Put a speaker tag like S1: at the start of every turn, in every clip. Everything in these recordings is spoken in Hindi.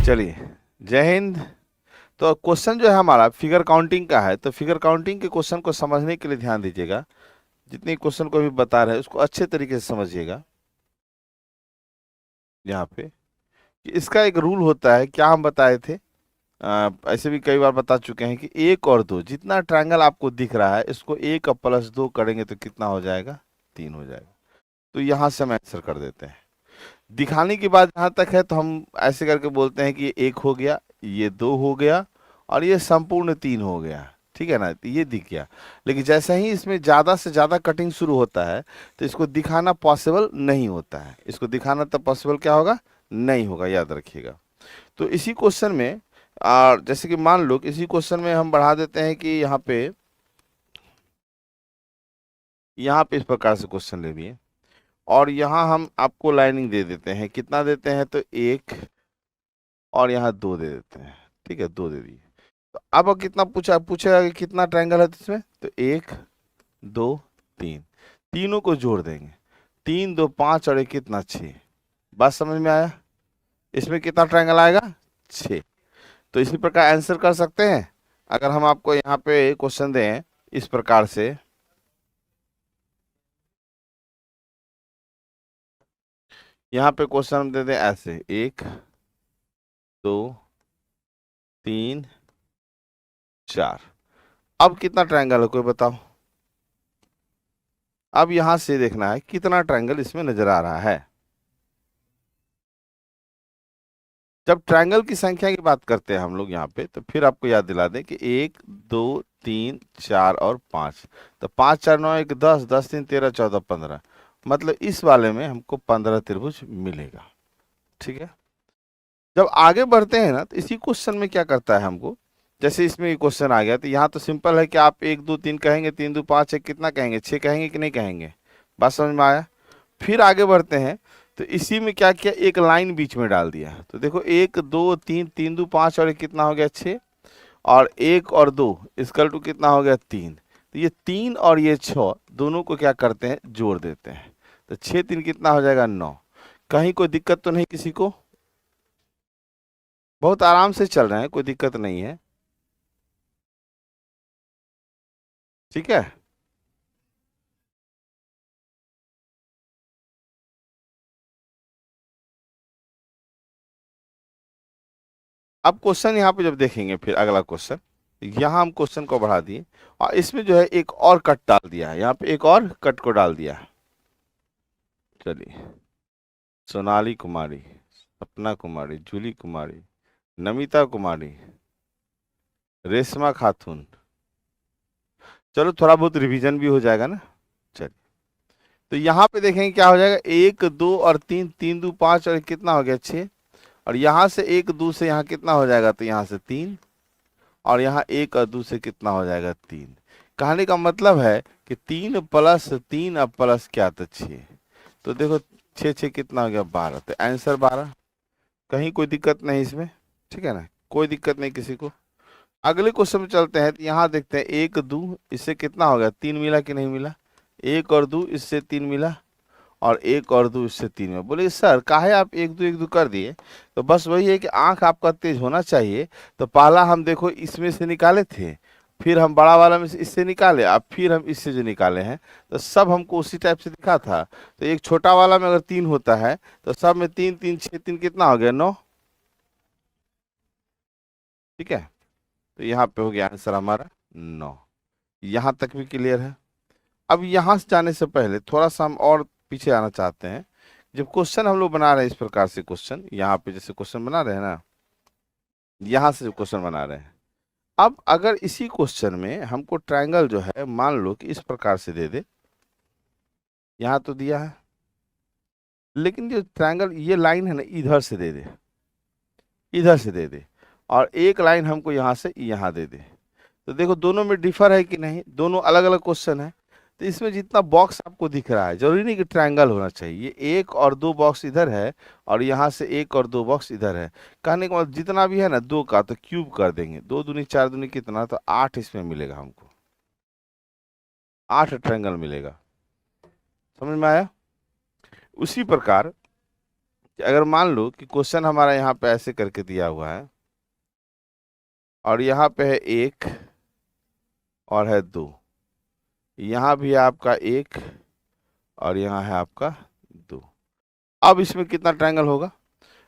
S1: चलिए, जय हिंद। तो क्वेश्चन जो है हमारा फिगर काउंटिंग का है, तो फिगर काउंटिंग के क्वेश्चन को समझने के लिए ध्यान दीजिएगा। जितने क्वेश्चन को भी बता रहे हैं उसको अच्छे तरीके से समझिएगा। यहाँ पे कि इसका एक रूल होता है, क्या हम बताए थे, ऐसे भी कई बार बता चुके हैं कि एक और दो, जितना ट्रायंगल आपको दिख रहा है इसको एक और प्लस दो करेंगे तो कितना हो जाएगा, तीन हो जाएगा। तो यहाँ से हम आंसर कर देते हैं। दिखाने की बात जहाँ तक है तो हम ऐसे करके बोलते हैं कि ये एक हो गया, ये दो हो गया और ये संपूर्ण तीन हो गया। ठीक है ना, तो ये दिख गया। लेकिन जैसे ही इसमें ज़्यादा से ज़्यादा कटिंग शुरू होता है तो इसको दिखाना पॉसिबल नहीं होता है। इसको दिखाना तब पॉसिबल क्या होगा, नहीं होगा, याद रखिएगा। तो इसी क्वेश्चन में जैसे कि मान लो कि इसी क्वेश्चन में हम बढ़ा देते हैं कि यहाँ पे इस प्रकार से क्वेश्चन ले लिए और यहाँ हम आपको लाइनिंग दे देते हैं। कितना देते हैं, तो एक और यहाँ दो दे देते हैं। ठीक है, दो दे दिए। तो अब कितना पूछेगा कि कितना ट्रायंगल है इसमें, तो एक दो तीन, तीनों को जोड़ देंगे। तीन दो पाँच और एक कितना, छः। बात समझ में आया। इसमें कितना ट्रायंगल आएगा, छः। तो इसी प्रकार आंसर कर सकते हैं। अगर हम आपको यहाँ पे क्वेश्चन दें इस प्रकार से, यहाँ पे क्वेश्चन हम दे दें ऐसे, एक दो तीन चार। अब कितना ट्रायंगल है कोई बताओ। अब यहां से देखना है कितना ट्रायंगल इसमें नजर आ रहा है। जब ट्रायंगल की संख्या की बात करते हैं हम लोग यहाँ पे, तो फिर आपको याद दिला दें कि एक दो तीन चार और पाँच। तो पाँच चार नौ, एक दस, दस तीन 13 14 15। मतलब इस वाले में हमको 15 त्रिभुज मिलेगा। ठीक है। जब आगे बढ़ते हैं ना तो इसी क्वेश्चन में क्या करता है हमको, जैसे इसमें क्वेश्चन आ गया तो यहाँ तो सिंपल है कि आप एक दो तीन कहेंगे, तीन दो पाँच एक कितना कहेंगे, छः कहेंगे कि नहीं कहेंगे। बात समझ में आया। फिर आगे बढ़ते हैं तो इसी में क्या किया, एक लाइन बीच में डाल दिया। तो देखो एक दो तीन, तीन दो पाँच और एक कितना हो गया, छः। और एक और दो इसकल टू कितना हो गया, तीन। तो ये तीन और ये छः दोनों को क्या करते हैं, जोड़ देते हैं। तो छः तीन कितना हो जाएगा, नौ। कहीं कोई दिक्कत तो नहीं किसी को, बहुत आराम से चल रहे हैं, कोई दिक्कत नहीं है। ठीक है। अब क्वेश्चन यहाँ पे जब देखेंगे, फिर अगला क्वेश्चन, यहाँ हम क्वेश्चन को बढ़ा दिए और इसमें जो है एक और कट डाल दिया है। यहाँ पे एक और कट को डाल दिया है। चलिए, सोनाली कुमारी, सपना कुमारी, जूली कुमारी, नमिता कुमारी, रेशमा खातून। चलो थोड़ा बहुत रिवीजन भी हो जाएगा ना। चलिए, तो यहाँ पे देखेंगे क्या हो जाएगा, एक दो और तीन, तीन दो पाँच और कितना हो गया, छः। और यहाँ से एक दो से यहाँ कितना हो जाएगा, तो यहाँ से तीन। और यहाँ एक और दो से कितना हो जाएगा, तीन। कहने का मतलब है कि तीन प्लस तीन अब प्लस क्या, तो छः। तो देखो छः छः कितना हो गया, 12। तो आंसर 12। कहीं कोई दिक्कत नहीं इसमें। ठीक है ना, कोई दिक्कत नहीं किसी को। अगले क्वेश्चन में चलते हैं तो यहाँ देखते हैं, एक दो इससे कितना हो गया, तीन मिला कि नहीं मिला। एक और दो इससे तीन मिला और एक और दो इससे तीन में। बोले सर काहे आप एक दो कर दिए। तो बस वही है कि आंख आपका तेज होना चाहिए। तो पहला हम देखो इसमें से निकाले थे, फिर हम बड़ा वाला में से इससे निकाले, अब फिर हम इससे जो निकाले हैं तो सब हमको उसी टाइप से दिखा था। तो एक छोटा वाला में अगर तीन होता है तो सब में तीन, तीन छः, तीन कितना हो गया, 9। ठीक है, तो यहाँ पे हो गया आंसर हमारा 9। यहाँ तक भी क्लियर है। अब यहाँ से जाने से पहले थोड़ा सा हम और पीछे आना चाहते हैं। जब क्वेश्चन हम लोग बना रहे हैं इस प्रकार से, क्वेश्चन यहाँ पे जैसे क्वेश्चन बना रहे हैं ना, यहाँ से जो क्वेश्चन बना रहे हैं, अब अगर इसी क्वेश्चन में हमको ट्रायंगल जो है मान लो कि इस प्रकार से दे दे, यहाँ तो दिया है, लेकिन जो ट्रायंगल ये लाइन है ना इधर से दे दे, इधर से दे दे, और एक लाइन हमको यहाँ से यहाँ दे दे। तो देखो दोनों में डिफर है कि नहीं, दोनों अलग अलग क्वेश्चन है। तो इसमें जितना बॉक्स आपको दिख रहा है जरूरी नहीं कि ट्रायंगल होना चाहिए। ये एक और दो बॉक्स इधर है और यहाँ से एक और दो बॉक्स इधर है। कहने का मतलब जितना भी है ना दो का तो क्यूब कर देंगे, दो दूनी चार दूनी कितना, तो 8 इसमें मिलेगा हमको। 8 ट्रायंगल मिलेगा। समझ में आया। उसी प्रकार कि अगर मान लो कि क्वेश्चन हमारा यहाँ पे ऐसे करके दिया हुआ है और यहाँ पे है 1 और है 2, यहाँ भी है आपका 1 और यहाँ है आपका 2। अब इसमें कितना ट्रायंगल होगा?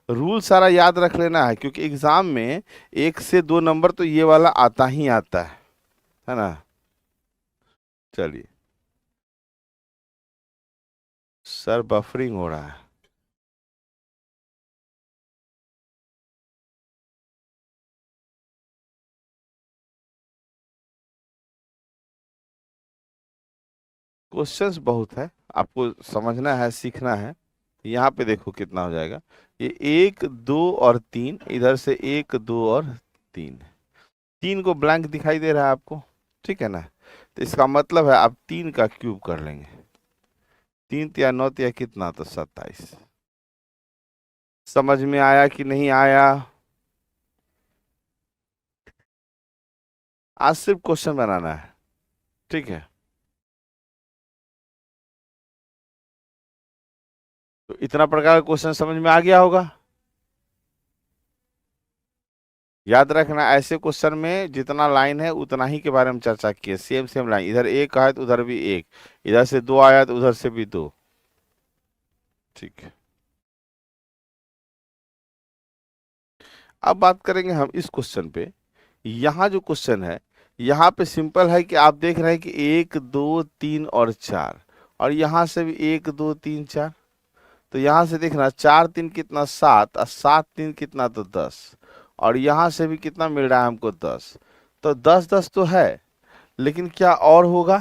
S1: रूल सारा याद रख लेना है, क्योंकि एग्जाम में 1 से 2 नंबर तो ये वाला आता ही आता है ना। चलिए, सर बफरिंग हो रहा है। क्वेश्चंस बहुत है, आपको समझना है, सीखना है। यहाँ पे देखो कितना हो जाएगा, ये 1 2 और 3, इधर से 1 2 और 3, 3 को ब्लैंक दिखाई दे रहा है आपको, ठीक है ना। तो इसका मतलब है आप 3 का क्यूब कर लेंगे, 3 या 9 या कितना, तो 27। समझ में आया कि नहीं आया? आज सिर्फ क्वेश्चन बनाना है, ठीक है। तो इतना प्रकार का क्वेश्चन समझ में आ गया होगा। याद रखना, ऐसे क्वेश्चन में जितना लाइन है उतना ही के बारे में चर्चा किए, सेम सेम लाइन, इधर 1 आया तो उधर भी 1, इधर से 2 आया तो उधर से भी 2, ठीक है। अब बात करेंगे हम इस क्वेश्चन पे। यहाँ जो क्वेश्चन है, यहाँ पे सिंपल है कि आप देख रहे हैं कि 1 2 3 और 4, और यहाँ से भी 1 2 3 4। तो यहाँ से देखना 4 3 कितना 7, और 7 3 कितना, तो 10, और यहाँ से भी कितना मिल रहा है हमको 10। तो 10 10 तो है, लेकिन क्या और होगा?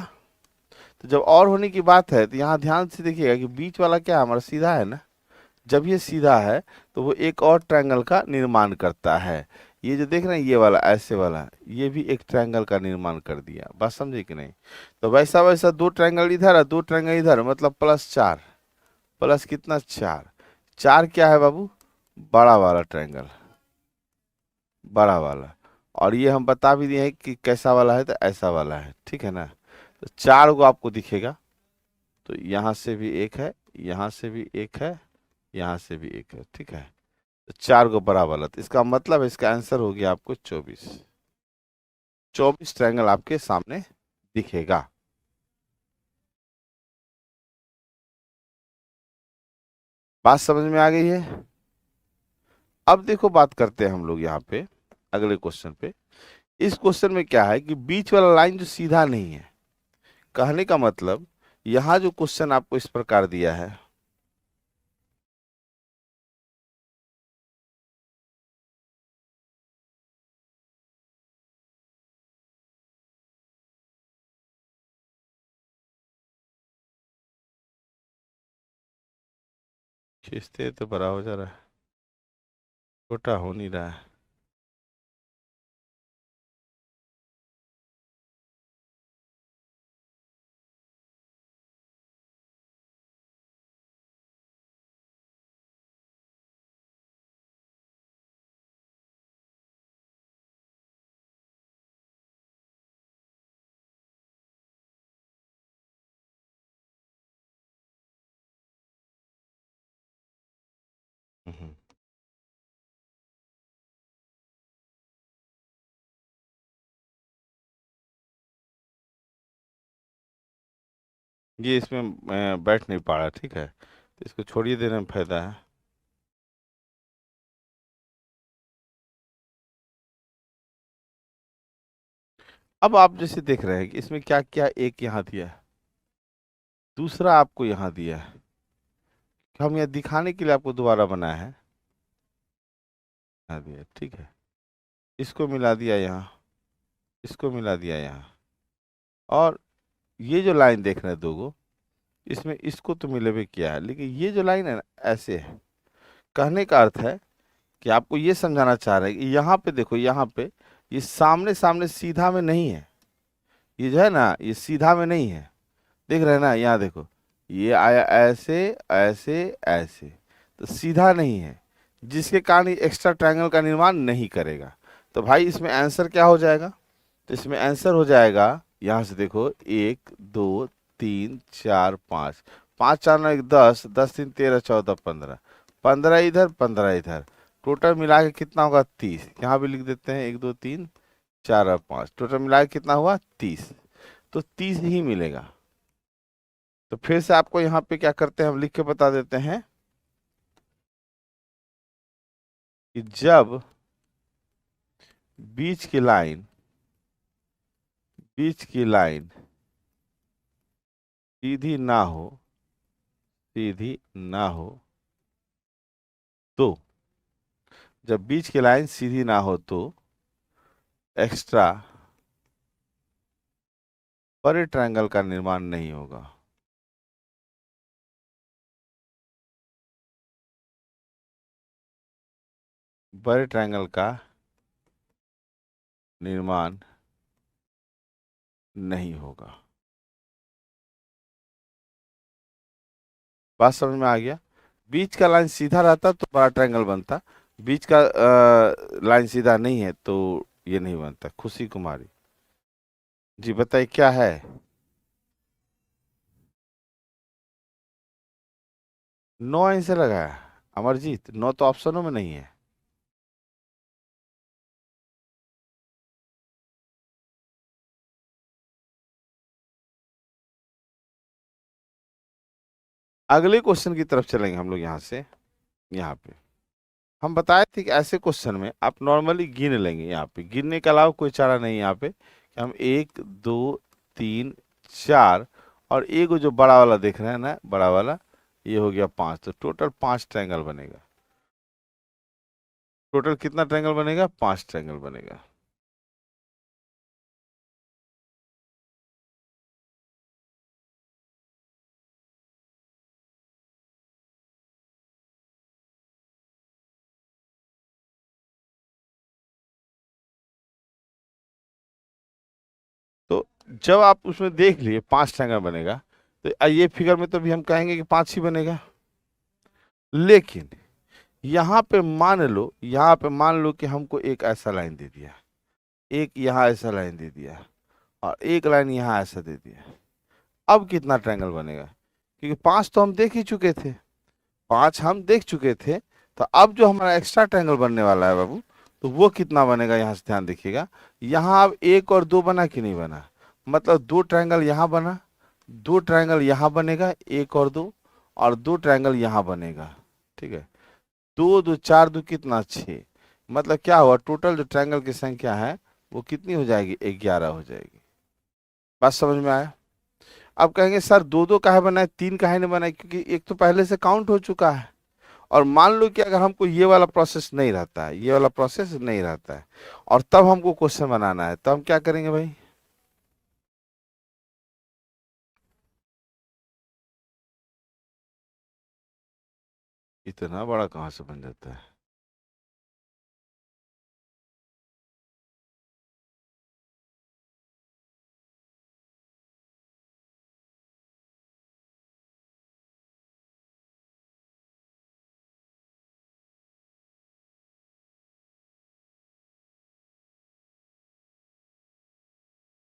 S1: तो जब और होने की बात है तो यहाँ ध्यान से देखिएगा कि बीच वाला क्या है, हमारा सीधा है ना। जब ये सीधा है तो वो एक और ट्रायंगल का निर्माण करता है। ये जो देख रहे हैं ये वाला ऐसे वाला, ये भी एक ट्रायंगल का निर्माण कर दिया, बात समझे कि नहीं। तो वैसा वैसा 2 ट्रायंगल इधर और 2 ट्रायंगल इधर, मतलब +4, प्लस कितना 4, 4 क्या है बाबू, बड़ा वाला ट्रायंगल, बड़ा वाला। और ये हम बता भी दिए हैं कि कैसा वाला है, तो ऐसा वाला है, ठीक है ना। तो 4 को आपको दिखेगा, तो यहाँ से भी 1 है, यहाँ से भी 1 है, यहाँ से भी 1 है, ठीक है। तो 4 को बराबर है, तो इसका मतलब है इसका आंसर हो गया आपको 24। 24 ट्रायंगल आपके सामने दिखेगा। बात समझ में आ गई है? अब देखो बात करते हैं हम लोग यहाँ पे अगले क्वेश्चन पे। इस क्वेश्चन में क्या है कि बीच वाला लाइन जो सीधा नहीं है, कहने का मतलब यहाँ जो क्वेश्चन आपको इस प्रकार दिया है, खींचते तो बड़ा हो जा रहा है, छोटा हो नहीं रहा है। हम्म। ये इसमें बैठ नहीं पा रहा, ठीक है, तो इसको छोड़िए, देने में फायदा है। अब आप जैसे देख रहे हैं कि इसमें क्या क्या, एक यहाँ दिया है, दूसरा आपको यहाँ दिया है, हम यह दिखाने के लिए आपको दोबारा बनाया है, यहाँ दिया, ठीक है। इसको मिला दिया यहाँ, इसको मिला दिया यहाँ, और ये जो लाइन देख रहे हैं दो गो, इसमें इसको तो मिले भी किया है, लेकिन ये जो लाइन है ना ऐसे है। कहने का अर्थ है कि आपको ये समझाना चाह रहे हैं कि यहाँ पे देखो, यहाँ पे ये सामने सामने सीधा में नहीं है, ये जो है ना ये सीधा में नहीं है, देख रहे हैं ना, यहाँ देखो ये आया ऐसे ऐसे ऐसे, तो सीधा नहीं है, जिसके कारण ये एक्स्ट्रा ट्रायंगल का निर्माण नहीं करेगा। तो भाई इसमें आंसर क्या हो जाएगा? तो इसमें आंसर हो जाएगा, यहाँ से देखो 1 2 3 4 5, 5 4 9 10, 10 3 13 14 15, 15 इधर 15 इधर, टोटल मिला के कितना होगा 30। यहाँ भी लिख देते हैं 1 2 3 4 और 5, टोटल मिला के कितना हुआ 30। तो 30 ही मिलेगा। तो फिर से आपको यहाँ पे क्या करते हैं, हम लिख के बता देते हैं कि जब बीच की लाइन सीधी ना हो, सीधी ना हो, तो जब बीच की लाइन सीधी ना हो तो एक्स्ट्रा बड़े ट्रायंगल का निर्माण नहीं होगा। बड़े ट्रायंगल का निर्माण नहीं होगा। बात समझ में आ गया? बीच का लाइन सीधा रहता तो बड़ा ट्रायंगल बनता, बीच का लाइन सीधा नहीं है तो ये नहीं बनता। खुशी कुमारी जी बताइए क्या है? नो आंसर लगाया अमरजीत, नो तो ऑप्शनों में नहीं है। अगले क्वेश्चन की तरफ चलेंगे हम लोग यहाँ से। यहाँ पे हम बताए थे कि ऐसे क्वेश्चन में आप नॉर्मली गिन लेंगे, यहाँ पे गिनने के अलावा कोई चारा नहीं है यहाँ पे कि हम 1 2 3 4 और एक जो बड़ा वाला देख रहे हैं ना, बड़ा वाला, ये हो गया 5। तो टोटल 5 ट्रायंगल बनेगा। टोटल कितना ट्रायंगल बनेगा? 5 ट्रायंगल बनेगा। तो जब आप उसमें देख लिए 5 ट्रायंगल बनेगा, तो ये फिगर में तो भी हम कहेंगे कि 5 ही बनेगा। लेकिन यहाँ पे मान लो, यहाँ पे मान लो कि हमको एक ऐसा लाइन दे दिया, एक यहाँ ऐसा लाइन दे दिया और एक लाइन यहाँ ऐसा दे दिया। अब कितना ट्रायंगल बनेगा? क्योंकि 5 तो हम देख ही चुके थे, 5 हम देख चुके थे। तो अब जो हमारा एक्स्ट्रा ट्रायंगल बनने वाला है बाबू, तो वो कितना बनेगा? यहाँ से ध्यान देखिएगा, यहाँ अब 1 और 2 बना कि नहीं बना? मतलब 2 ट्रायंगल यहाँ बना, 2 ट्रायंगल यहाँ बनेगा, 1 और 2 ट्रायंगल यहाँ बनेगा। ठीक है, 2 2 4 2 कितना 6। मतलब क्या हुआ, टोटल जो ट्रायंगल की संख्या है वो कितनी हो जाएगी? 11 हो जाएगी। बात समझ में आया? अब कहेंगे सर 2 2 काहे बनाए, 3 काहे नहीं बनाए? क्योंकि एक तो पहले से काउंट हो चुका है। और मान लो कि अगर हमको ये वाला प्रोसेस नहीं रहता है, ये वाला प्रोसेस नहीं रहता है, और तब हमको क्वेश्चन बनाना है, तो हम क्या करेंगे भाई? इतना बड़ा कहाँ से बन जाता है?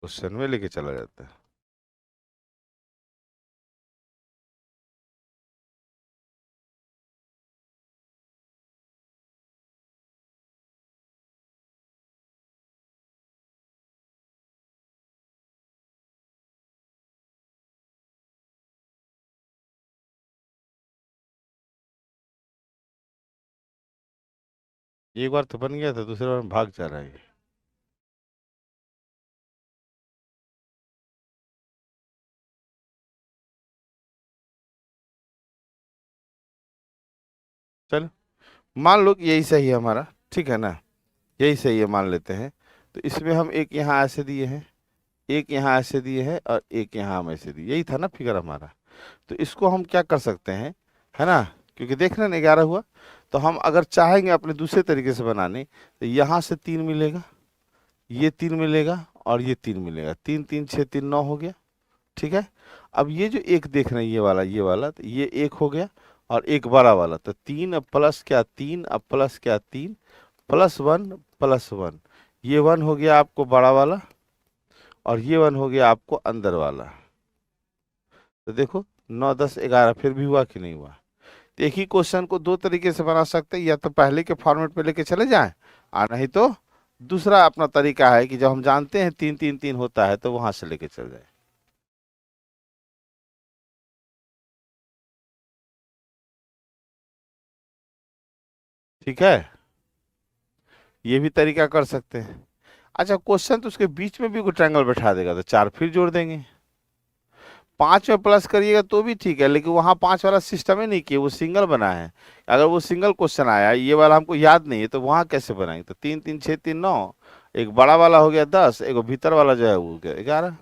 S1: क्वेश्चन में लेके चला जाता है। एक बार तो बन गया था, दूसरी बार में भाग जा रहा है ये। चलो मान लो कि यही सही है हमारा, ठीक है ना, यही सही है मान लेते हैं। तो इसमें हम एक यहाँ ऐसे दिए हैं, एक यहाँ ऐसे दिए हैं और एक यहाँ हम ऐसे दिए, यही था ना फिगर हमारा। तो इसको हम क्या कर सकते हैं, है ना, क्योंकि देख रहे हैं 11 हुआ, तो हम अगर चाहेंगे अपने दूसरे तरीके से बनाने, तो यहाँ से 3 मिलेगा, ये 3 मिलेगा और ये 3 मिलेगा, 3 3 6 3 9 हो गया। ठीक है, अब ये जो एक देख रहे हैं ये वाला तो ये एक हो गया और एक बड़ा वाला, तो 3 अब प्लस क्या 3, अब प्लस क्या 3, +1 +1, ये 1 हो गया आपको बड़ा वाला और ये 1 हो गया आपको अंदर वाला। तो देखो 9 10 11 फिर भी हुआ कि नहीं हुआ? एक ही क्वेश्चन को दो तरीके से बना सकते हैं, या तो पहले के फॉर्मेट पे लेके चले जाएं, और नहीं तो दूसरा अपना तरीका है कि जब हम जानते हैं 3 3 3 होता है तो वहां से लेके चल जाए। ठीक है, ये भी तरीका कर सकते हैं। अच्छा, क्वेश्चन तो उसके बीच में भी कोई ट्रायंगल बैठा देगा तो 4 फिर जोड़ देंगे। 5 में प्लस करिएगा तो भी ठीक है, लेकिन वहां 5 वाला सिस्टम ही नहीं किया, वो सिंगल बना है। अगर वो सिंगल क्वेश्चन आया, ये वाला हमको याद नहीं है, तो वहां कैसे बनाएंगे? तो 3 3 6 3 9, एक बड़ा वाला हो गया 10, एक भीतर वाला जो है वो हो गया 11।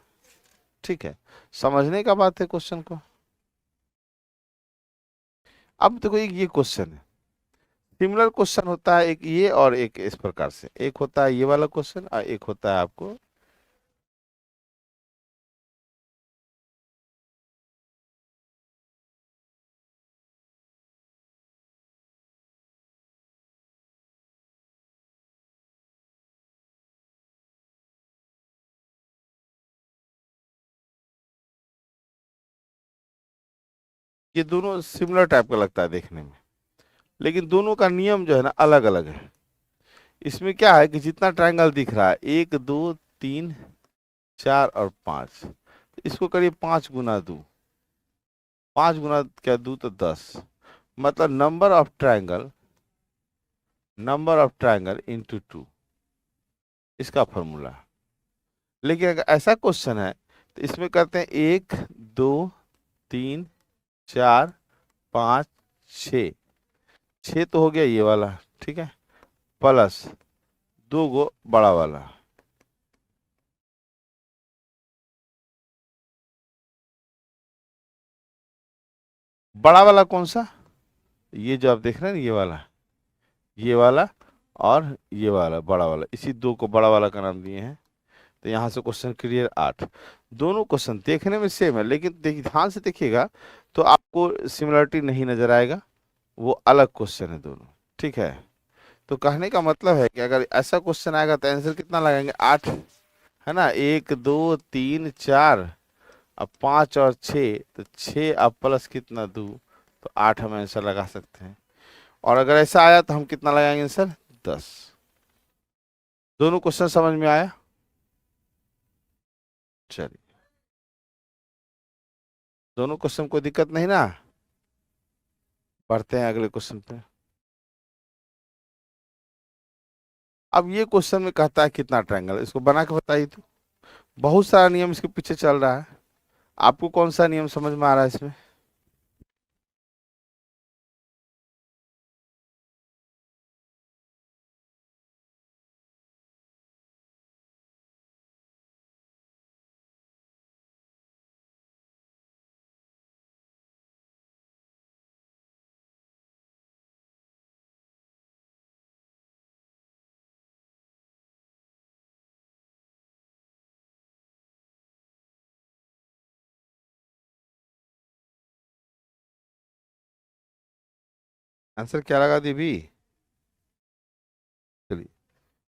S1: ठीक है, समझने का बात है क्वेश्चन को। अब देखो ये क्वेश्चन है, सिमिलर क्वेश्चन होता है एक ये और एक इस प्रकार से, एक होता है ये वाला क्वेश्चन और एक होता है आपको ये। दोनों सिमिलर टाइप का लगता है देखने में, लेकिन दोनों का नियम जो है ना अलग अलग है। इसमें क्या है कि जितना ट्रायंगल दिख रहा है 1 2 3 4 और 5, इसको करिए 5 गुना 2, 5 गुना क्या 2 तो 10, मतलब नंबर ऑफ ट्रायंगल इंटू 2, इसका फॉर्मूला। लेकिन अगर ऐसा क्वेश्चन है तो इसमें करते हैं 1 2 3 4 5 6, 6 तो हो गया ये वाला, ठीक है, प्लस 2 गो बड़ा वाला। बड़ा वाला कौन सा? ये जो आप देख रहे हैं ना, ये वाला और ये वाला बड़ा वाला, इसी दो को बड़ा वाला का नाम दिए हैं। तो यहाँ से क्वेश्चन क्लियर 8। दोनों क्वेश्चन देखने में सेम है, लेकिन देखिए ध्यान से देखिएगा तो आपको सिमिलरिटी नहीं नजर आएगा, वो अलग क्वेश्चन है दोनों। ठीक है, तो कहने का मतलब है कि अगर ऐसा क्वेश्चन आएगा तो आंसर कितना लगाएंगे? 8, है ना। 1 2 3 4, अब 5 और 6, तो 6 अब प्लस कितना 2, तो 8 हम आंसर लगा सकते हैं। और अगर ऐसा आया तो हम कितना लगाएंगे आंसर? 10। दोनों क्वेश्चन समझ में आया? चलिए, दोनों क्वेश्चन कोई दिक्कत नहीं ना। पढ़ते हैं अगले क्वेश्चन पे। अब ये क्वेश्चन में कहता है कितना ट्रायंगल, इसको बना के बताइए तो। बहुत सारा नियम इसके पीछे चल रहा है, आपको कौन सा नियम समझ में आ रहा है इसमें? आंसर क्या लगा दी भी? चलिए,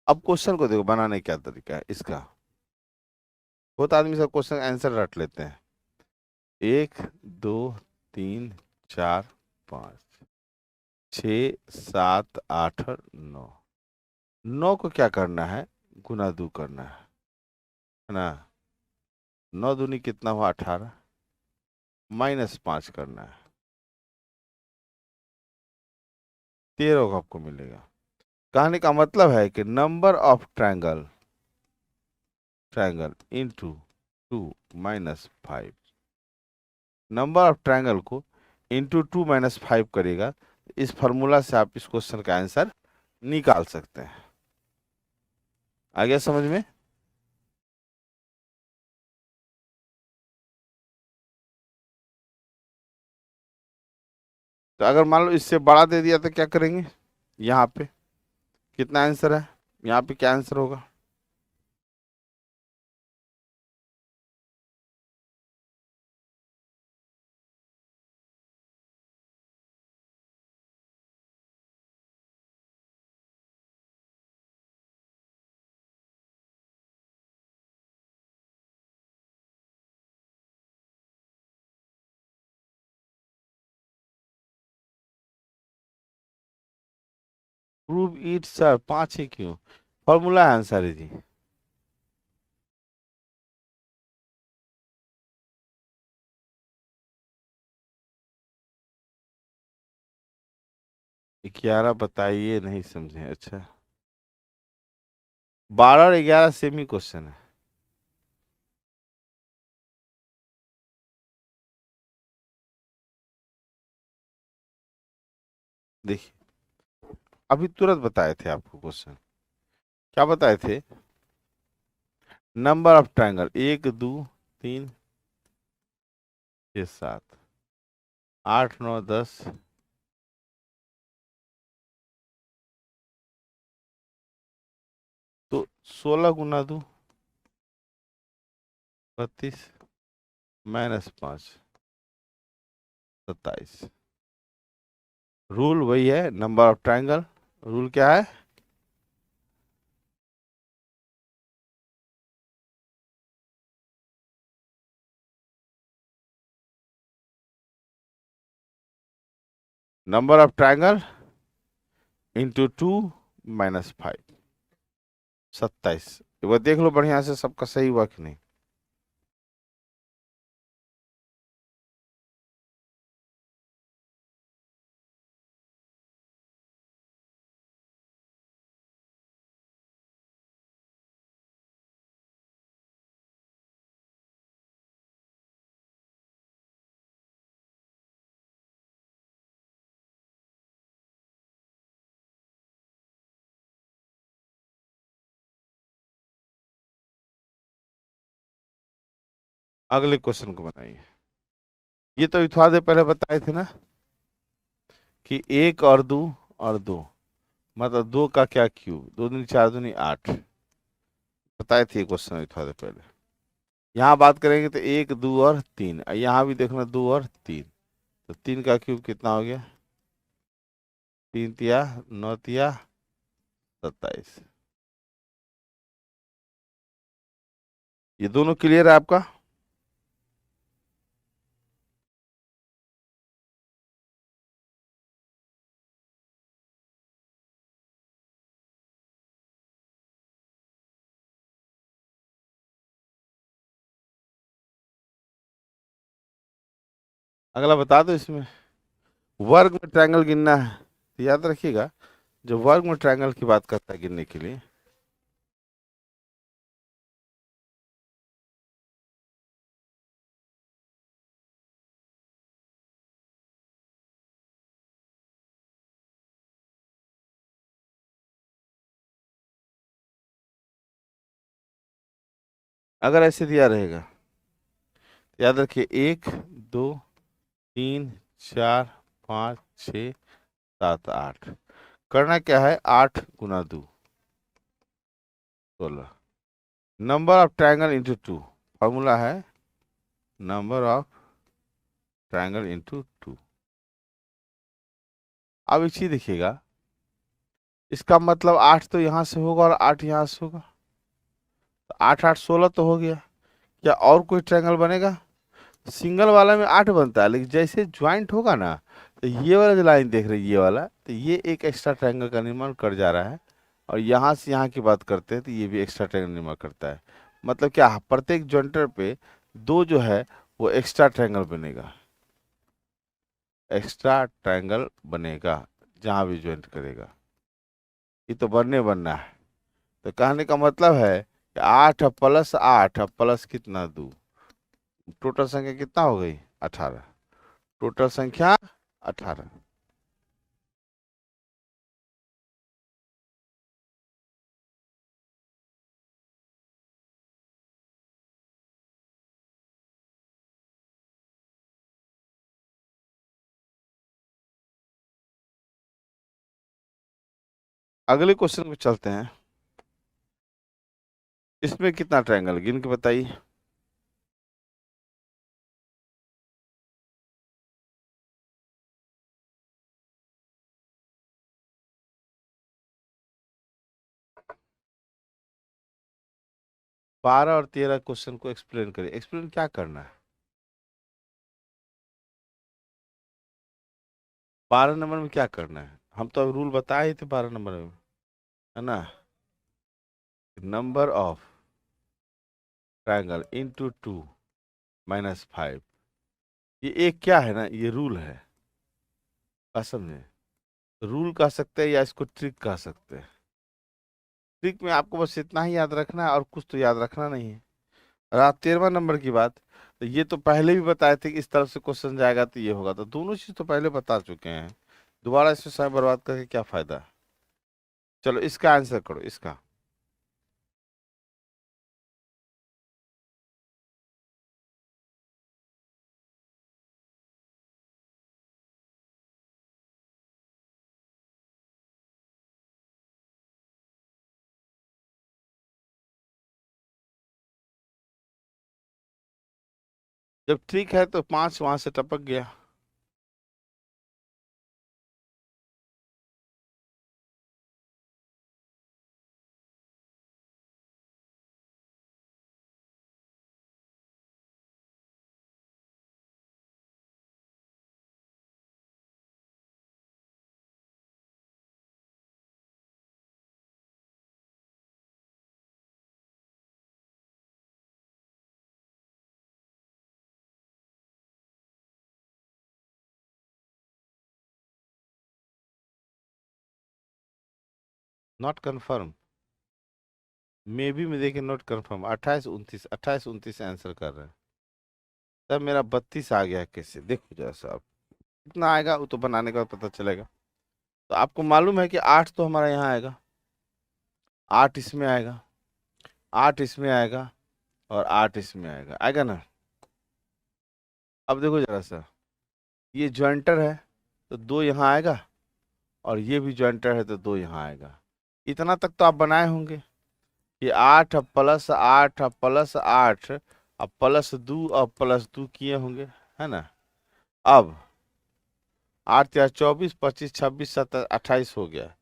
S1: अब क्वेश्चन को देखो बनाने क्या तरीका है इसका। बहुत आदमी सब क्वेश्चन आंसर रट लेते हैं। 1 2 3 4 5 6 7 8 और 9, 9 को क्या करना है? गुना 2 करना है ना। 9 दूनी कितना हुआ? 18, -5 करना है, 13 का आपको मिलेगा। कहने का मतलब है कि number of triangle into 2 - 5, number of triangle को इंटू 2 - 5 करेगा। इस फॉर्मूला से आप इस क्वेश्चन का आंसर निकाल सकते हैं। आ गया समझ में? तो अगर मान लो इससे बड़ा दे दिया तो क्या करेंगे? यहाँ पे कितना आंसर है? यहाँ पे क्या आंसर होगा? प्रूव इट सर, 5 ही क्यों? फॉर्मूला है आंसर है जी। ग्यारह बताइए, नहीं समझे, अच्छा। 12 और 11 सेम ही क्वेश्चन है। देखिए, अभी तुरंत बताए थे आपको क्वेश्चन। क्या बताए थे? Number of triangle, 1 2 3 6 7 8 9 10। तो 16 गुना 2 32 -5 27। रूल वही है, नंबर ऑफ ट्रायंगल। रूल क्या है? Number of triangle into 2 - 5, 27। एक बार देख लो बढ़िया से सबका सही हुआ कि नहीं। अगले क्वेश्चन को बनाइए। ये तो थोड़ा देर पहले बताए थे ना कि 1 और 2 मतलब 2 का क्या क्यूब, 2 दूनी 4 दूनी 8। बताए थे क्वेश्चन थोड़ा देर पहले। यहाँ बात करेंगे तो 1 2 और 3, यहाँ भी देखना 2 और 3। तो 3 का क्यूब कितना हो गया? 3 तिया 9 तिया 27। ये दोनों क्लियर है आपका? अगला बता दो इसमें। वर्ग में ट्रायंगल गिनना है तो याद रखिएगा, जो वर्ग में ट्रायंगल की बात करता है गिनने के लिए। अगर ऐसे दिया रहेगा तो याद रखिए, 1 2 3 4 5 6 7 8। करना क्या है? 8 गुना 2 16। Number of triangle into 2, formula है नंबर ऑफ ट्रायंगल इंटू 2। अब एक चीज देखिएगा, इसका मतलब 8 तो यहां से होगा और 8 यहां से होगा, तो 8 8 16 तो हो गया। क्या और कोई ट्रायंगल बनेगा? सिंगल वाला में 8 बनता है, लेकिन जैसे ज्वाइंट होगा ना, तो ये वाला जो लाइन देख रहे हैं, ये वाला, तो ये एक एक्स्ट्रा ट्रायंगल का निर्माण कर जा रहा है। और यहाँ से यहाँ की बात करते हैं तो ये भी एक्स्ट्रा ट्रायंगल निर्माण करता है। मतलब क्या, प्रत्येक जॉइंटर पे दो जो है वो एक्स्ट्रा ट्रायंगल बनेगा। एक्स्ट्रा ट्रायंगल बनेगा जहां भी ज्वाइंट करेगा। ये तो बनना है। तो कहने का मतलब है कि 8 + 8 + कितना 2, टोटल संख्या कितना हो गई? 18। टोटल संख्या 18। अगले क्वेश्चन पे चलते हैं। इसमें कितना ट्रायंगल गिन के बताइए। 12 और 13 क्वेश्चन को एक्सप्लेन करिए। एक्सप्लेन क्या करना है? 12 नंबर में क्या करना है? हम तो अब रूल बताए ही थे 12 नंबर में, है ना। नंबर ऑफ ट्रायंगल इंटू 2 - 5, ये एक क्या है ना, ये रूल है। क्या समझे? रूल कह सकते हैं या इसको ट्रिक कह सकते हैं। ट्रिक में आपको बस इतना ही याद रखना है और कुछ तो याद रखना नहीं है। रहा 13वां नंबर की बात, तो ये तो पहले भी बताए थे कि इस तरफ से क्वेश्चन जाएगा तो ये होगा, तो दोनों चीज तो पहले बता चुके हैं। दोबारा इसमें समय बर्बाद करके क्या फायदा। चलो इसका आंसर करो, इसका। जब ट्रिक है तो 5 वहां से टपक गया। नॉट कन्फर्म, मे बी में देखिए, नॉट कन्फर्म। 28 29 आंसर कर रहे हैं। तब मेरा 32 आ गया, कैसे देखो जरा साहब। कितना आएगा वो तो बनाने का पता चलेगा। तो आपको मालूम है कि 8 तो हमारा यहाँ आएगा, 8 इसमें आएगा, 8 इसमें आएगा, और 8 इसमें आएगा, आएगा ना। अब देखो जरा सा, ये ज्वाइंटर है तो 2 यहाँ आएगा, और ये भी ज्वाइंटर है तो 2 यहाँ आएगा। इतना तक तो आप बनाए होंगे कि 8 + 8 + 8 अब +2 और +2 किए होंगे, है ना। अब 8 × 4 = 24, 25 26 27 28 हो गया।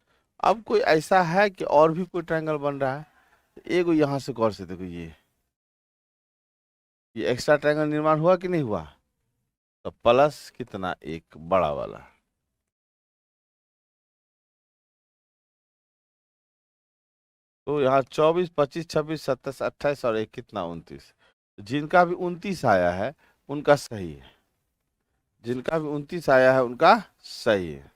S1: अब कोई ऐसा है कि और भी कोई ट्रायंगल बन रहा है? एगो यहाँ से गौर से देखो, ये एक्स्ट्रा ट्रायंगल निर्माण हुआ कि नहीं हुआ? तो प्लस कितना, एक बड़ा वाला। तो यहाँ 24 25 26 27 28 और एक कितना, 29। जिनका भी 29 आया है उनका सही है, जिनका भी 29 आया है उनका सही है।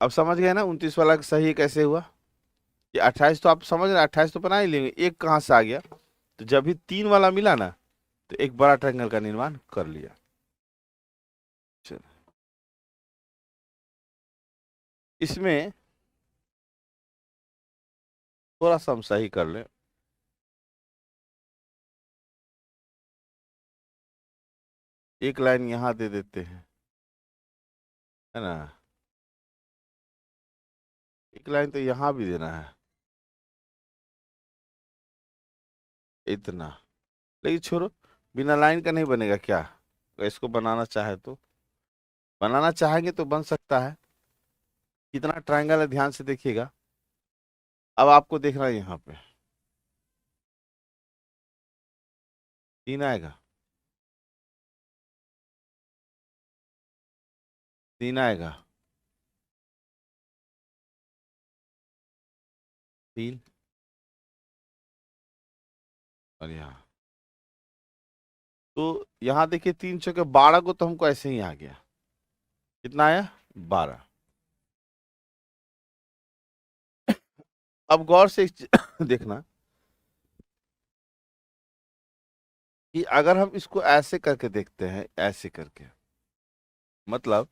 S1: अब समझ गए ना 29 वाला सही कैसे हुआ। ये 28 तो आप समझ रहे, 28 तो बना ही लेंगे, एक कहाँ से आ गया। तो जब भी 3 वाला मिला ना, तो एक बड़ा ट्रायंगल का निर्माण कर लिया। चलो इसमें थोड़ा सा हम सही कर लें। एक लाइन यहाँ दे देते हैं, है ना। एक लाइन तो यहाँ भी देना है, इतना। लेकिन छोड़ो, बिना लाइन का नहीं बनेगा क्या? तो इसको बनाना चाहे तो, बनाना चाहेंगे तो बन सकता है। कितना ट्रायंगल है ध्यान से देखिएगा। अब आपको देखना है यहाँ पे 3 आएगा, 3 आएगा, 3, और यहाँ। तो यहाँ देखिए 3 × 12 को तो हमको ऐसे ही आ गया। कितना आया? 12। अब गौर से देखना कि अगर हम इसको ऐसे करके देखते हैं, ऐसे करके, मतलब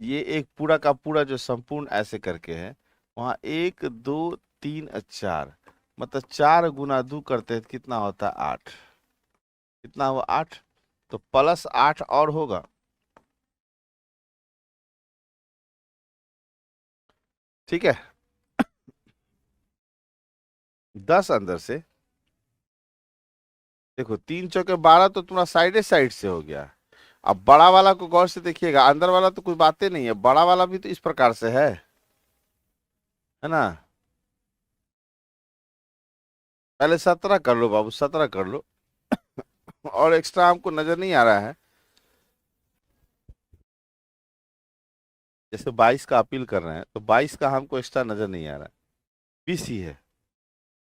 S1: ये एक पूरा का पूरा जो संपूर्ण ऐसे करके है, वहां 1 2 3 4, मतलब 4 × 2 करते हैं तो कितना होता है? 8। कितना हुआ? 8। तो +8 और होगा। ठीक है, 10 अंदर से। देखो 3 × 12 तो तुम्हारा साइडे साइड से हो गया। अब बड़ा वाला को गौर से देखिएगा, अंदर वाला तो कोई बातें नहीं है, बड़ा वाला भी तो इस प्रकार से है ना। पहले 17 कर लो बाबू, 17 कर लो। और एक्स्ट्रा हमको नजर नहीं आ रहा है। जैसे 22 का अपील कर रहे हैं तो 22 का हमको एक्स्ट्रा नजर नहीं आ रहा है, 20 ही है।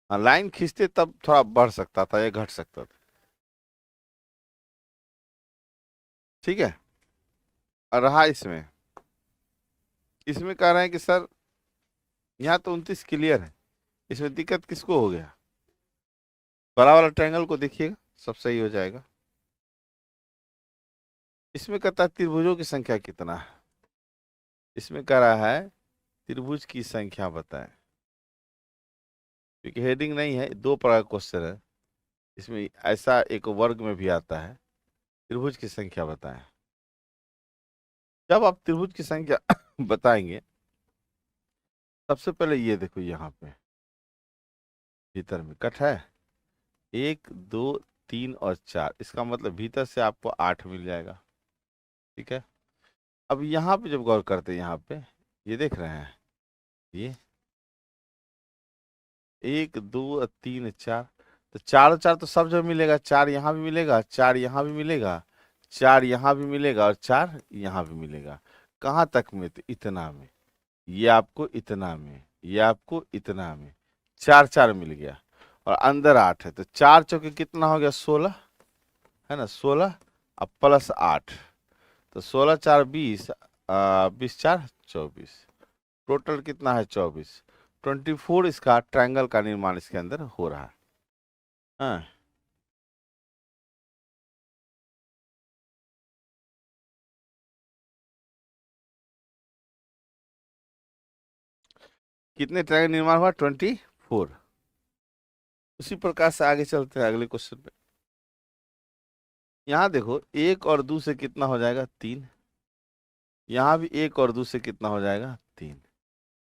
S1: हाँ, लाइन खींचते तब थोड़ा बढ़ सकता था या घट सकता था। ठीक है। और रहा इसमें, इसमें कह रहे हैं कि सर यहाँ तो 29 क्लियर है, इसमें दिक्कत किसको हो गया? बड़ा वाला ट्रायंगल को देखिएगा, सब सही हो जाएगा। इसमें कहता है त्रिभुजों की संख्या कितना है। इसमें कह रहा है त्रिभुज की संख्या बताएं। क्योंकि हेडिंग नहीं है, दो प्रकार का क्वेश्चन है इसमें, ऐसा एक वर्ग में भी आता है, त्रिभुज की संख्या बताएं। जब आप त्रिभुज की संख्या बताएंगे, सबसे पहले ये देखो यहाँ पे भीतर में कट है, 1 2 3 और 4, इसका मतलब भीतर से आपको 8 मिल जाएगा। ठीक है। अब यहाँ पे जब गौर करते हैं, यहाँ पे ये देख रहे हैं, ये 1 2 3 4, तो 4 4 तो सब जगह मिलेगा, 4 यहाँ भी मिलेगा, 4 यहाँ भी मिलेगा, 4 यहाँ भी मिलेगा और 4 यहाँ भी मिलेगा। कहाँ तक में? तो इतना में। ये आपको इतना में, ये आपको इतना में, 4 4 मिल गया। और अंदर 8 है, तो 4 चौके कितना हो गया? 16 है ना, 16 अब प्लस 8, तो 16 4 20, 20 4 24, टोटल कितना है? 24। 24 इसका ट्रायंगल का निर्माण इसके अंदर हो रहा है। हाँ, कितने ट्रायंगल निर्माण हुआ? 24। उसी प्रकार से आगे चलते हैं अगले क्वेश्चन पे। यहाँ देखो 1 और 2 से कितना हो जाएगा? 3। यहाँ भी 1 और 2 से कितना हो जाएगा? 3।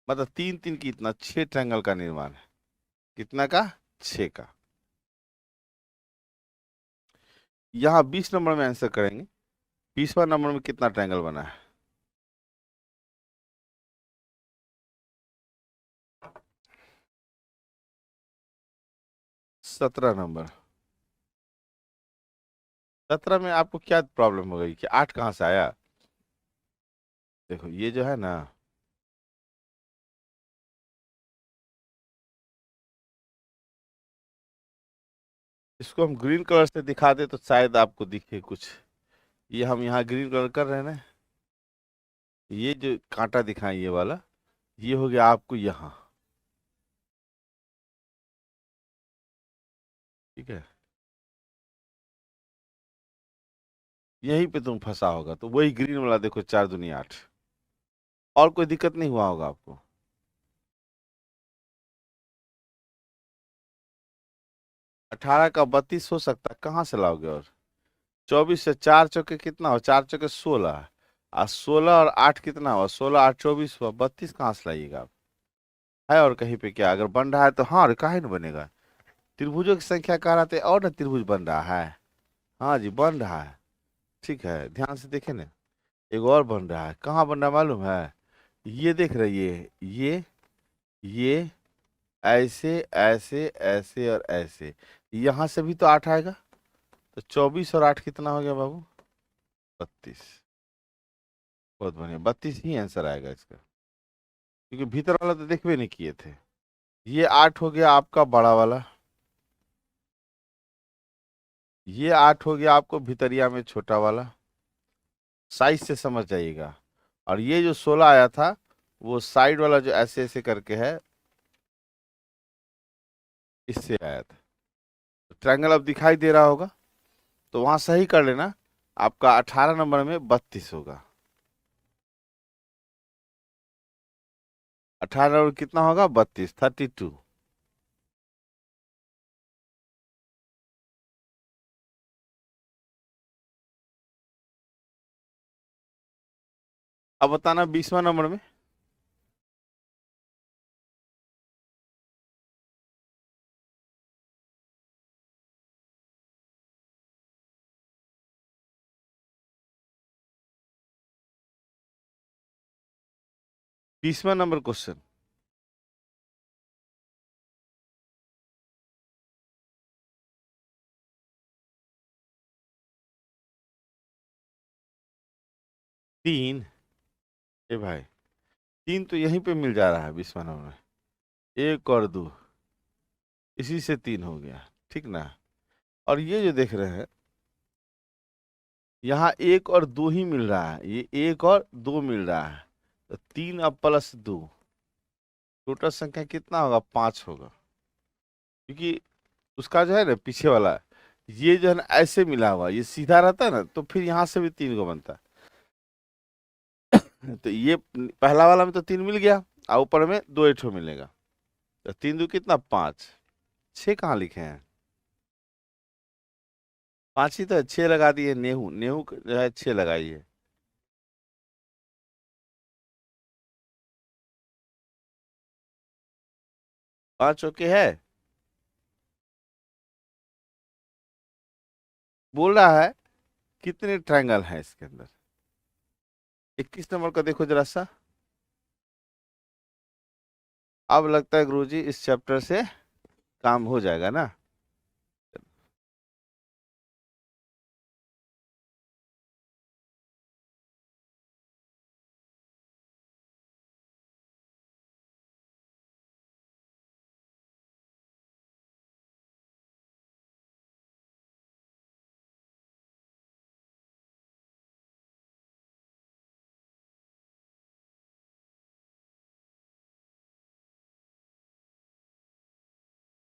S1: मतलब 3 3 कितना? 6 ट्रायंगल का निर्माण है। कितना का? 6 का। यहाँ 20 नंबर में आंसर करेंगे, 20वां नंबर में कितना ट्रायंगल बना है? सत्रह नंबर। 17 में आपको क्या प्रॉब्लम हो गई कि 8 कहाँ से आया? देखो ये जो है ना, इसको हम ग्रीन कलर से दिखा दे तो शायद आपको दिखे कुछ। ये हम यहाँ ग्रीन कलर कर रहे हैं ना, ये जो कांटा दिखाएं ये वाला, ये हो गया आपको यहाँ। ठीक है, यहीं पे तुम फंसा होगा, तो वही ग्रीन वाला देखो, 4 दूनी 8। और कोई दिक्कत नहीं हुआ होगा आपको? 18 का 32 हो सकता है, कहाँ से लाओगे? और 24 से 4 चौके कितना हो? 4 चौके 16, और 16 और 8 कितना हुआ? 16 8 24 हुआ, 32 कहाँ से लाइएगा आप? है और कहीं पे क्या? अगर बन रहा है तो हाँ, काहे नहीं बनेगा? त्रिभुजों की संख्या कह रहा था, और ना त्रिभुज बन रहा है। हाँ जी, बन रहा है। ठीक है, ध्यान से देखे ना, एक और बन रहा है। कहाँ बन रहा है मालूम है? ये देख रही है, ये ऐसे ऐसे ऐसे और ऐसे, यहाँ से भी तो 8 आएगा। तो 24 और 8 कितना हो गया बाबू? 32। बहुत बढ़िया, 32 ही आंसर आएगा इसका, क्योंकि भीतर वाला तो देखबे नहीं किए थे। ये 8 हो गया आपका बड़ा वाला, ये 8 हो गया आपको भितरिया में छोटा वाला, साइज से समझ जाइएगा। और ये जो 16 आया था, वो साइड वाला जो ऐसे ऐसे करके है, इससे आया था। ट्रायंगल अब दिखाई दे रहा होगा, तो वहां सही कर लेना। आपका 18 नंबर में 32 होगा। 18 नंबर कितना होगा? 32, 32। अब बताना 20वां नंबर में। 20वां नंबर क्वेश्चन। 3, ए भाई 3 तो यहीं पे मिल जा रहा है 20वां नंबर में, 1 और 2, इसी से 3 हो गया, ठीक ना। और ये जो देख रहे हैं यहाँ 1 और 2 ही मिल रहा है, ये 1 और 2 मिल रहा है, तो 3 अब प्लस 2, टोटल संख्या कितना होगा, 5 होगा। क्योंकि उसका जो है ना पीछे वाला, ये जो है ना ऐसे मिला हुआ, ये सीधा रहता है ना, तो फिर यहाँ से भी 3 को बनता है। तो ये पहला वाला में तो 3 मिल गया, और ऊपर में 2 एठो मिलेगा, तो 3 दो कितना, 5, 6 कहाँ लिखे हैं, 5 ही तो, 6 लगा दिए, नेहू नेहू जो है 6 लगाइए। पांच ओके है, बोल रहा है कितने ट्रायंगल हैं इसके अंदर। 21 नंबर का देखो जरा सा। अब लगता है गुरुजी इस चैप्टर से काम हो जाएगा ना।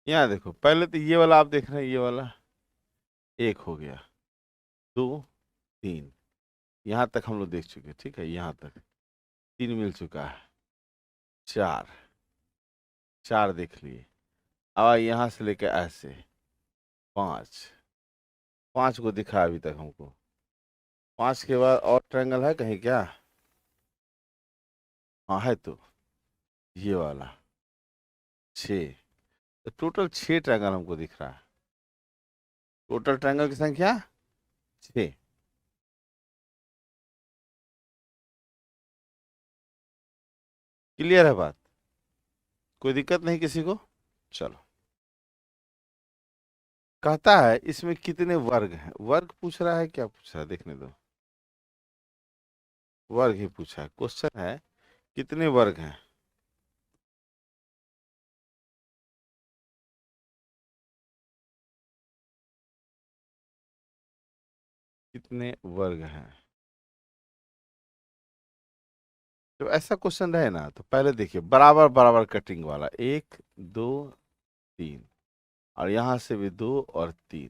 S1: यहाँ देखो, पहले तो ये वाला आप देख रहे हैं, ये वाला 1 हो गया, 2, 3, यहाँ तक हम लोग देख चुके, ठीक है, यहाँ तक 3 मिल चुका है, 4, 4 देख लिए। अब यहाँ से लेकर ऐसे 5, 5 को दिखा अभी तक हमको, 5 के बाद और ट्रायंगल है कहीं क्या, हाँ है तो, ये वाला 6, तो टोटल 6 ट्रायंगल हमको दिख रहा है, टोटल ट्रायंगल की संख्या 6। क्लियर है बात, कोई दिक्कत नहीं किसी को। चलो, कहता है इसमें कितने वर्ग हैं, वर्ग पूछ रहा है, क्या पूछ रहा है देखने दो, वर्ग ही पूछा है, क्वेश्चन है कितने वर्ग हैं। कितने वर्ग हैं, तो ऐसा क्वेश्चन रहे ना तो पहले देखिए बराबर बराबर कटिंग वाला, 1 2 3, और यहां से भी 2 और 3,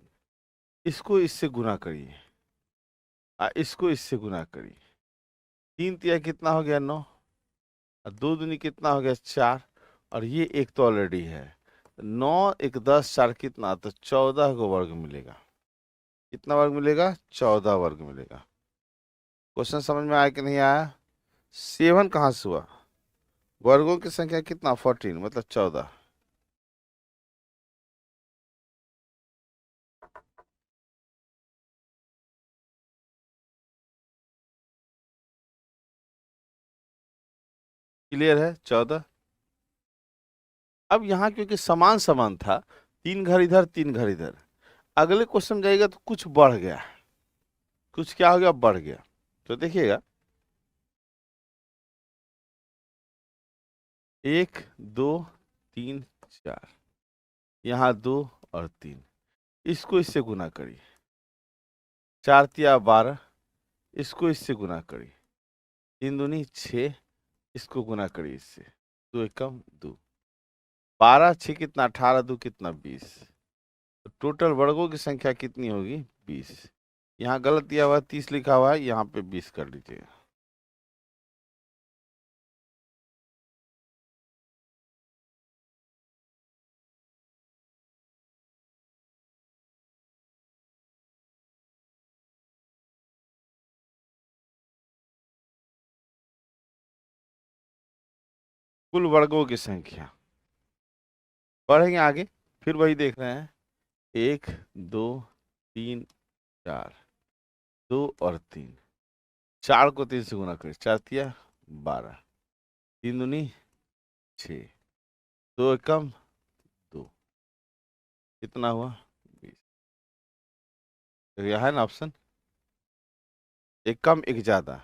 S1: इसको इससे गुना करिए, इसको इससे गुना करिए, 3 तिया कितना हो गया 9, और 2 दूनी कितना हो गया 4, और ये एक तो ऑलरेडी है, 9 1 10 4 कितना, तो 14 को वर्ग मिलेगा, कितना वर्ग मिलेगा, 14 वर्ग मिलेगा। क्वेश्चन समझ में आया कि नहीं आया। 7 कहाँ से हुआ, वर्गों की संख्या कितना, 14 मतलब 14। क्लियर है, 14। अब यहाँ क्योंकि समान समान था, 3 घर इधर 3 घर इधर, अगले क्वेश्चन में जाएगा तो कुछ बढ़ गया, कुछ क्या हो गया, बढ़ गया, तो देखिएगा 1 2 3 4, यहाँ 2 और 3, इसको इससे गुना करिए, 4 तिया 12, इसको इससे गुना करिए, 3 दूनी 6, इसको गुना करिए इससे, 2 एकम 2, 12 6 कितना, 18 2 कितना 20, तो टोटल वर्गों की संख्या कितनी होगी, 20। यहाँ गलत दिया हुआ है, 30 लिखा हुआ है, यहाँ पे 20 कर लीजिएगा। कुल वर्गों की संख्या, बढ़ेंगे आगे, फिर वही देख रहे हैं, 1 2 3 4, 2 और 3, 4 को 3 से गुना करें, 4 तिया 12, 3 दूनी 6, 2 एकम 2, कितना हुआ 20। तो यह है ना ऑप्शन, एक कम एक ज्यादा,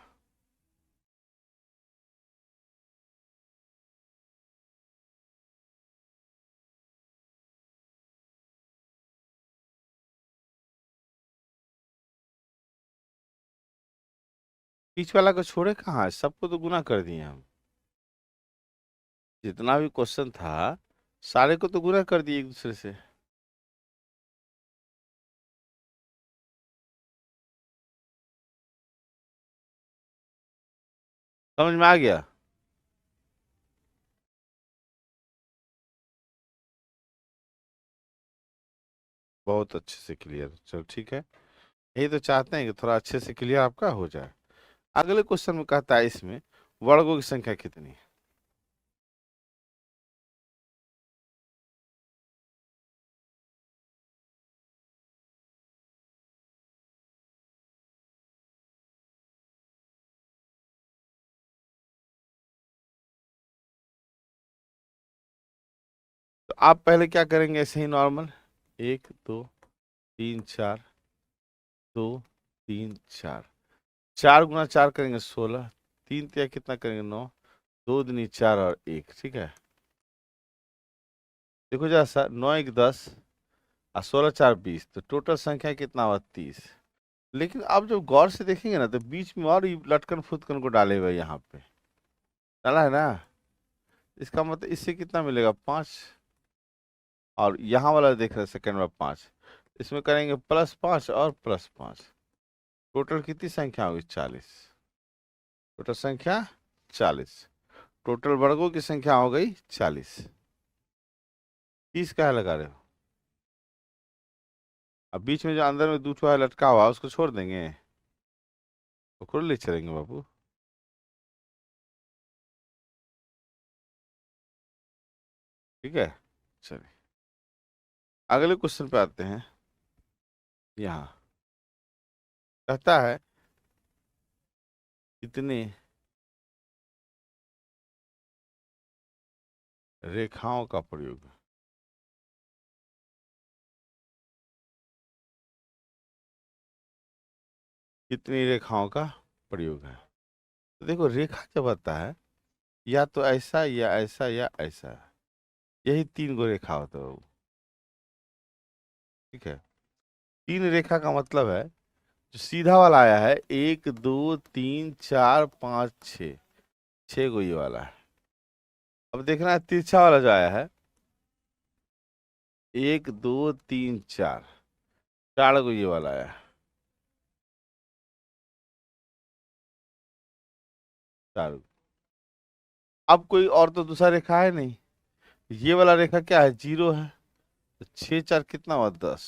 S1: बीच वाला को छोड़े कहाँ है, सबको तो गुना कर दिए हम। जितना भी क्वेश्चन था सारे को तो गुना कर दिए एक दूसरे से। समझ में आ गया? बहुत अच्छे से क्लियर, चलो ठीक है। यही तो चाहते हैं कि थोड़ा अच्छे से क्लियर आपका हो जाए। अगले क्वेश्चन में कहता है इसमें वर्गों की संख्या कितनी है। तो आप पहले क्या करेंगे, ऐसे ही नॉर्मल, 1 2 3 4, 2 3 4, 4 गुना 4 करेंगे 16, 3 तिया कितना करेंगे 9, 2 दूनी 4 और 1, ठीक है। देखो जरा सा, 9 1 10 और 16 4 20, तो टोटल संख्या कितना हुआ 30। लेकिन आप जब गौर से देखेंगे ना तो बीच में और ये लटकन फुदकन को डाले हुए यहाँ पे डाला है ना। इसका मतलब इससे कितना मिलेगा 5, और यहाँ वाला देख रहे हैं सेकंड में 5, इसमें करेंगे +5 और +5, टोटल कितनी संख्या होगी 40। टोटल संख्या 40, टोटल वर्गों की संख्या हो गई 40। 30 क्या लगा रहे हो? अब बीच में जो अंदर में दूसरा लटका हुआ उसको छोड़ देंगे, तो खुद ले चलेंगे बाबू। ठीक है, चलिए अगले क्वेश्चन पे आते हैं। यहाँ कहता है कितने रेखाओं का प्रयोग, कितनी रेखाओं का प्रयोग है। तो देखो रेखा जब आता है या तो ऐसा या ऐसा या ऐसा, यही 3 गो रेखा होता है। ठीक है, 3 रेखा का मतलब है जो सीधा वाला आया है 1 2 3 4 5 6, 6 गो ये वाला है। अब देखना है तिरछा वाला जो आया है 1 2 3 4, 4 गो ये वाला आया है। चार। अब कोई और तो दूसरा रेखा है नहीं, ये वाला रेखा क्या है 0 है, तो 6 4 कितना हुआ 10,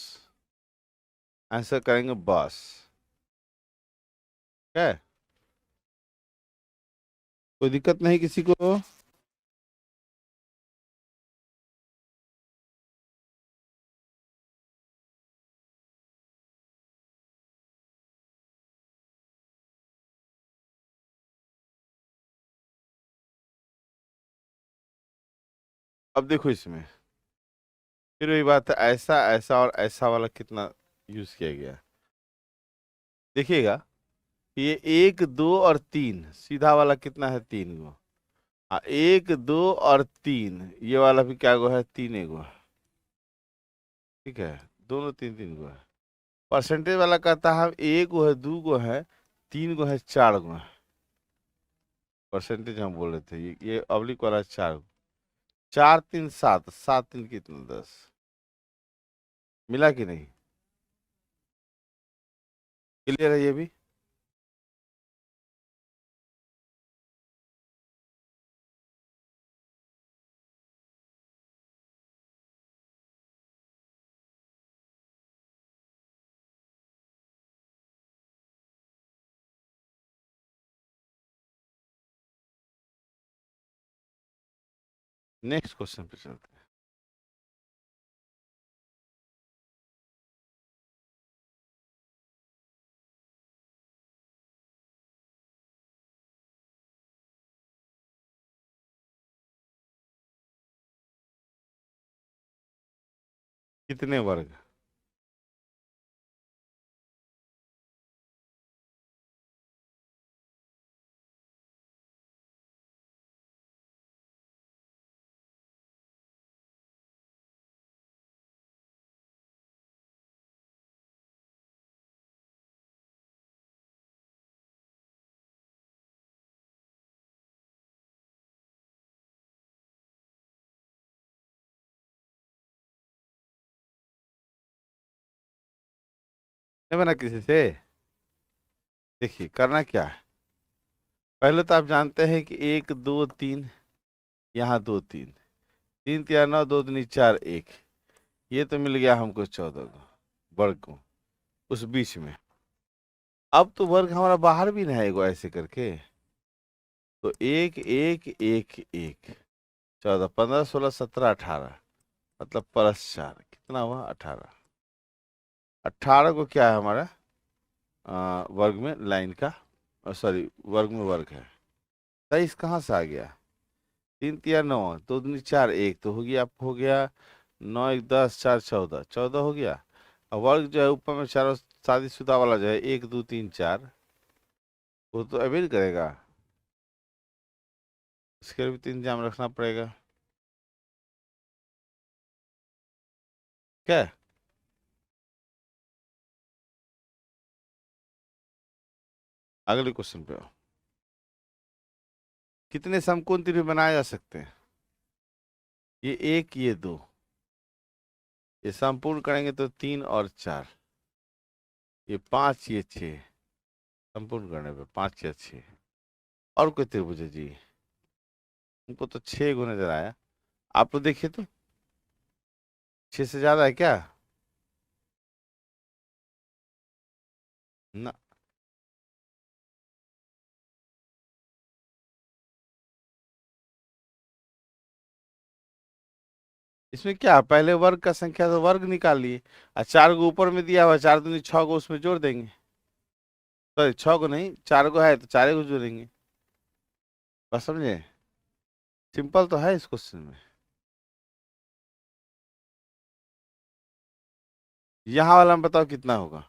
S1: आंसर करेंगे बस। है कोई दिक्कत नहीं किसी को? अब देखो इसमें फिर वही बात है, ऐसा ऐसा और ऐसा वाला कितना यूज किया गया है। देखिएगा ये 1 2 और 3, सीधा वाला कितना है 3 गो। 1 2 और 3, ये वाला भी क्या गो है 3 गो। ठीक है, दोनों 3 3 गो है। परसेंटेज वाला कहता है 1 गो है 2 गो है 3 गो है 4 गो है। परसेंटेज हम बोल रहे थे, ये अब्लिक वाला 4 गो। 4 3 7, 7 3 कितना 10, मिला कि नहीं? क्लियर है ये भी? नेक्स्ट क्वेश्चन पे चलते हैं। कितने वर्ग? नहीं बना किसी से। देखिए करना क्या है, पहले तो आप जानते हैं कि 1 2 3, यहाँ 2 3, 3 3 9, 2 2 4 1, ये तो मिल गया हमको 14 को वर्ग को उस बीच में। अब तो वर्ग हमारा बाहर भी ना आएगा ऐसे करके, तो 1 1 1 1, 14 15 16 17 18, मतलब +4 कितना हुआ 18। 18 को क्या है हमारा वर्ग में लाइन का, सॉरी वर्ग में वर्ग है। 23 कहाँ से आ गया, 3 3 9, 2 2 4 1 तो हो गया, आप हो गया 9 1 10 4 14, 14 हो गया। और वर्ग जो है ऊपर में चारों शादीशुदा वाला जो है 1 2 3 4, वो तो अवेल करेगा, इसके लिए भी 3 जाम रखना पड़ेगा। क्या अगले क्वेश्चन पे आओ। कितने समकोण त्रिभुज बनाए जा सकते हैं, ये 1 ये 2, ये संपूर्ण करेंगे तो 3 और 4, ये 5 ये 6, संपूर्ण करने पे 5 या 6। और कोई त्रिभुज है जी, हमको तो 6 गो नजर आया, आप तो देखिए तो 6 से ज्यादा है क्या ना। इसमें क्या, पहले वर्ग का संख्या तो वर्ग निकाल लिए, और 4 को ऊपर में दिया हुआ, 4 दूनी 6 को उसमें जोड़ देंगे, सॉरी 6 को नहीं, 4 को है तो 4 को जोड़ेंगे, बस समझे, सिंपल तो है इस क्वेश्चन में। यहाँ वाला में बताओ कितना होगा।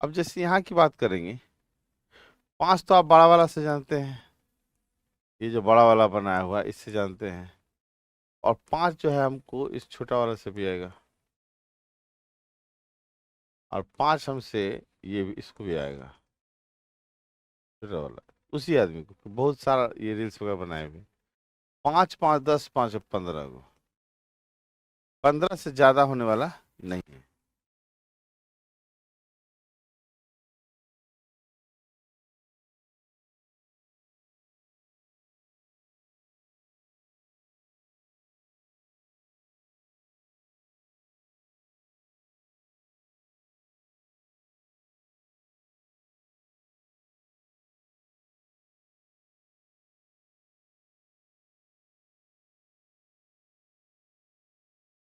S1: अब जैसे यहाँ की बात करेंगे, 5 तो आप बड़ा वाला से जानते हैं, ये जो बड़ा वाला बनाया हुआ है इससे जानते हैं, और 5 जो है हमको इस छोटा वाला से भी आएगा, और 5 हमसे ये भी इसको भी आएगा, छोटा वाला, उसी आदमी को बहुत सारा ये रील्स वगैरह बनाए हुए। 5 5 10 5 15 को, 15 से ज्यादा होने वाला नहीं है।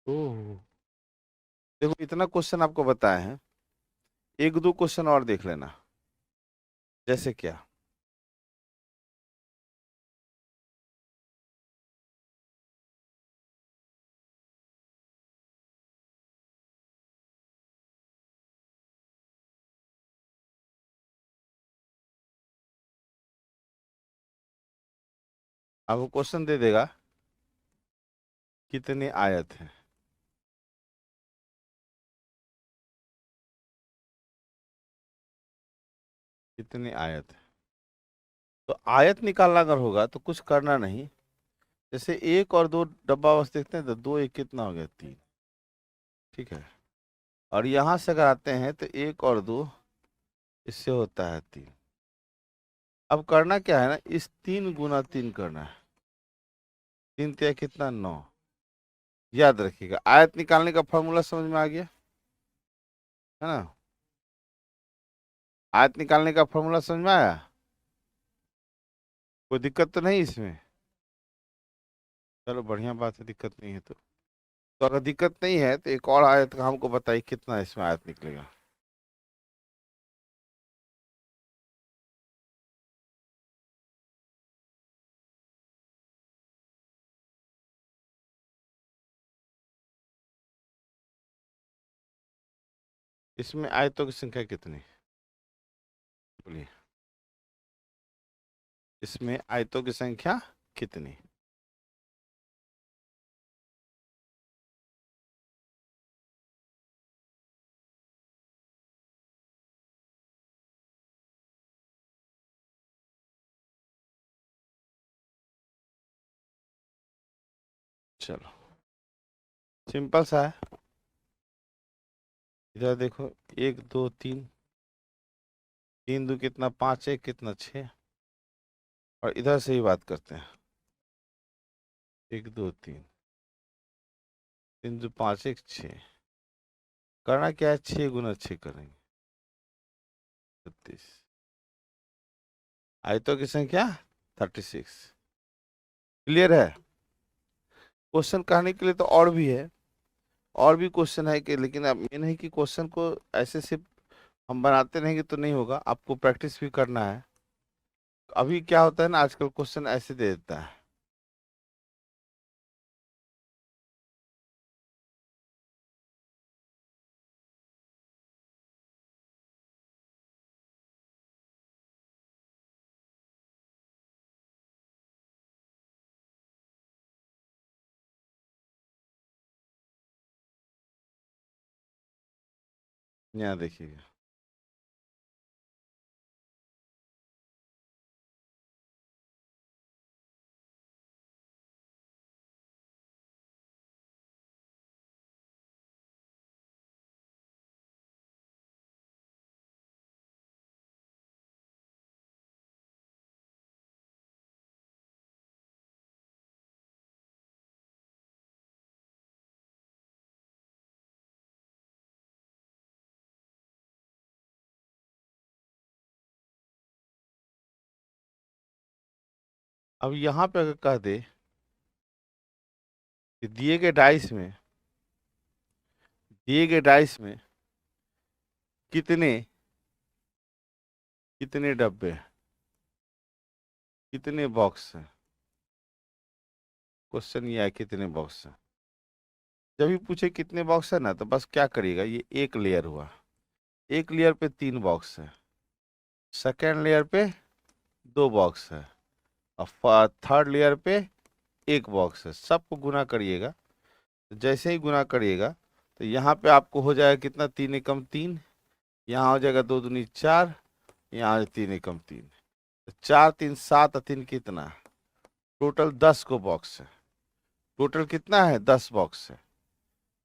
S1: ओह, देखो इतना क्वेश्चन आपको बताए हैं, 1 2 क्वेश्चन और देख लेना। जैसे क्या, आपको क्वेश्चन दे देगा कितने आयत हैं, कितने आयत हैं, तो आयत निकालना अगर होगा तो कुछ करना नहीं, जैसे 1 और 2 डब्बा बस देखते हैं, तो 2 1 कितना हो गया 3, ठीक है। और यहाँ से अगर आते हैं तो 1 और 2, इससे होता है 3। अब करना क्या है ना, इस 3 × 3 करना है, 3 कितना 9। याद रखिएगा आयत निकालने का फॉर्मूला समझ में आ गया है ना, आयत निकालने का फॉर्मूला समझ में आया, कोई दिक्कत तो नहीं इसमें। चलो बढ़िया बात है, दिक्कत नहीं है तो अगर दिक्कत नहीं है तो एक और आयत का हमको बताइए कितना इसमें आयत निकलेगा। इसमें आयतों की संख्या कितनी, बोलिए, इसमें आयतों की संख्या कितनी। चलो सिंपल सा है। इधर देखो, 1 2 3, 3 2 कितना, 5 1 कितना, 6। और इधर से ही बात करते हैं। 1 2 3, 3 2 5 1 6। करना क्या है, 6 × 6 करेंगे, 36। आयतों की संख्या 36। क्लियर है। क्वेश्चन कहने के लिए तो और भी है, और भी क्वेश्चन है कि, लेकिन अब मेन है कि क्वेश्चन को ऐसे सिर्फ हम बनाते रहेंगे तो नहीं होगा, आपको प्रैक्टिस भी करना है। अभी क्या होता है ना, आजकल क्वेश्चन ऐसे दे देता है। यहाँ देखिएगा, अब यहाँ पे अगर कह दे कि दिए गए डाइस में कितने कितने डब्बे, कितने बॉक्स हैं। क्वेश्चन ये है कितने बॉक्स हैं। जब भी पूछे कितने बॉक्स है ना, तो बस क्या करिएगा, ये एक लेयर हुआ, एक लेयर पे 3 बॉक्स है, सेकेंड लेयर पे 2 बॉक्स है, और थर्ड लेयर पे 1 बॉक्स है। सबको गुना करिएगा। तो जैसे ही गुना करिएगा तो यहाँ पे आपको हो जाएगा कितना, 3 × 3, यहाँ हो जाएगा 2 दूनी 4, यहाँ 3 × 3, 4 3 7 और 3 कितना, टोटल 10 को बॉक्स है। टोटल कितना है, 10 बॉक्स है।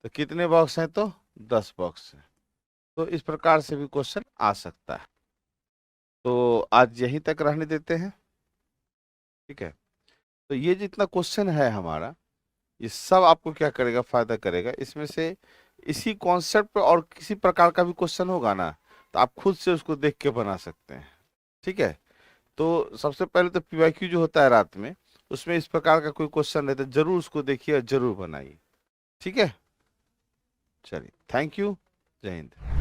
S1: तो कितने बॉक्स हैं, तो 10 बॉक्स है। तो इस प्रकार से भी क्वेश्चन आ सकता है। तो आज यहीं तक रहने देते हैं, ठीक है। तो ये जितना क्वेश्चन है हमारा, ये सब आपको क्या करेगा, फायदा करेगा। इसमें से इसी कॉन्सेप्ट पर और किसी प्रकार का भी क्वेश्चन होगा ना, तो आप खुद से उसको देख के बना सकते हैं, ठीक है। तो सबसे पहले तो पीवाईक्यू जो होता है रात में, उसमें इस प्रकार का कोई क्वेश्चन रहता है, जरूर उसको देखिए और जरूर बनाइए, ठीक है। चलिए, थैंक यू, जय हिंद।